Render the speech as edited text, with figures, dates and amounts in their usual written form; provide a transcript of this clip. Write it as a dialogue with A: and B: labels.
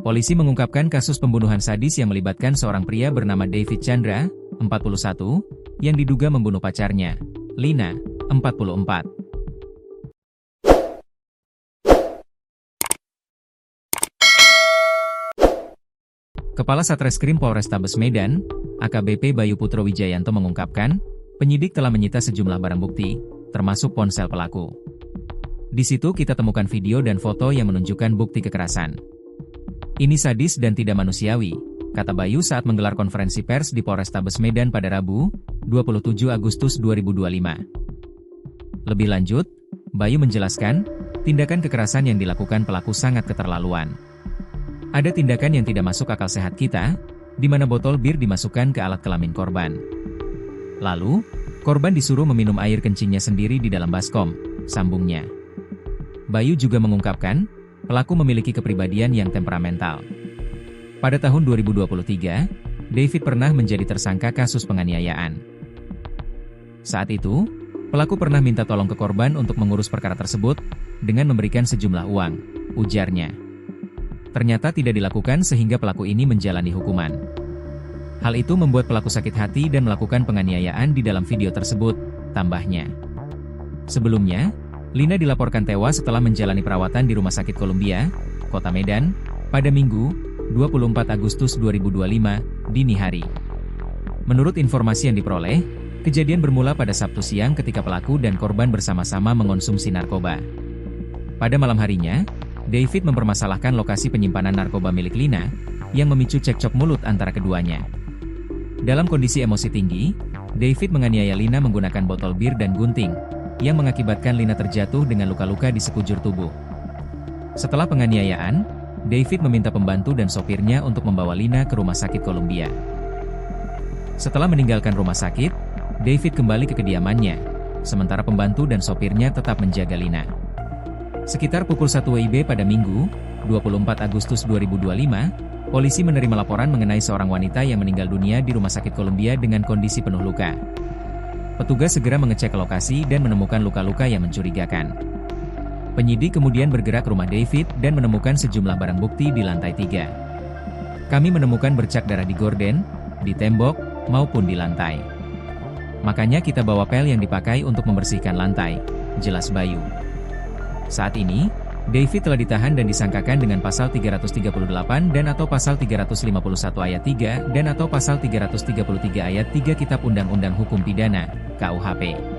A: Polisi mengungkapkan kasus pembunuhan sadis yang melibatkan seorang pria bernama David Chandra, 41, yang diduga membunuh pacarnya, Lina, 44. Kepala Satreskrim Polrestabes Medan, AKBP Bayu Putro Wijayanto mengungkapkan, penyidik telah menyita sejumlah barang bukti, termasuk ponsel pelaku. Di situ kita temukan video dan foto yang menunjukkan bukti kekerasan. Ini sadis dan tidak manusiawi, kata Bayu saat menggelar konferensi pers di Polrestabes Medan pada Rabu, 27 Agustus 2025. Lebih lanjut, Bayu menjelaskan, tindakan kekerasan yang dilakukan pelaku sangat keterlaluan. Ada tindakan yang tidak masuk akal sehat kita, di mana botol bir dimasukkan ke alat kelamin korban. Lalu, korban disuruh meminum air kencingnya sendiri di dalam baskom, sambungnya. Bayu juga mengungkapkan, pelaku memiliki kepribadian yang temperamental. Pada tahun 2023, David pernah menjadi tersangka kasus penganiayaan. Saat itu, pelaku pernah minta tolong ke korban untuk mengurus perkara tersebut, dengan memberikan sejumlah uang, ujarnya. Ternyata tidak dilakukan sehingga pelaku ini menjalani hukuman. Hal itu membuat pelaku sakit hati dan melakukan penganiayaan di dalam video tersebut, tambahnya. Sebelumnya, Lina dilaporkan tewas setelah menjalani perawatan di Rumah Sakit Columbia, Kota Medan, pada Minggu, 24 Agustus 2025, dini hari. Menurut informasi yang diperoleh, kejadian bermula pada Sabtu siang ketika pelaku dan korban bersama-sama mengonsumsi narkoba. Pada malam harinya, David mempermasalahkan lokasi penyimpanan narkoba milik Lina, yang memicu cekcok mulut antara keduanya. Dalam kondisi emosi tinggi, David menganiaya Lina menggunakan botol bir dan gunting, yang mengakibatkan Lina terjatuh dengan luka-luka di sekujur tubuh. Setelah penganiayaan, David meminta pembantu dan sopirnya untuk membawa Lina ke Rumah Sakit Columbia. Setelah meninggalkan rumah sakit, David kembali ke kediamannya, sementara pembantu dan sopirnya tetap menjaga Lina. Sekitar pukul 1 WIB pada Minggu, 24 Agustus 2025, polisi menerima laporan mengenai seorang wanita yang meninggal dunia di Rumah Sakit Columbia dengan kondisi penuh luka. Petugas segera mengecek lokasi dan menemukan luka-luka yang mencurigakan. Penyidik kemudian bergerak ke rumah David dan menemukan sejumlah barang bukti di lantai 3. Kami menemukan bercak darah di gorden, di tembok, maupun di lantai. Makanya kita bawa pel yang dipakai untuk membersihkan lantai, jelas Bayu. Saat ini, David telah ditahan dan disangkakan dengan pasal 338 dan atau pasal 351 ayat 3 dan atau pasal 333 ayat 3 Kitab Undang-Undang Hukum Pidana, KUHP.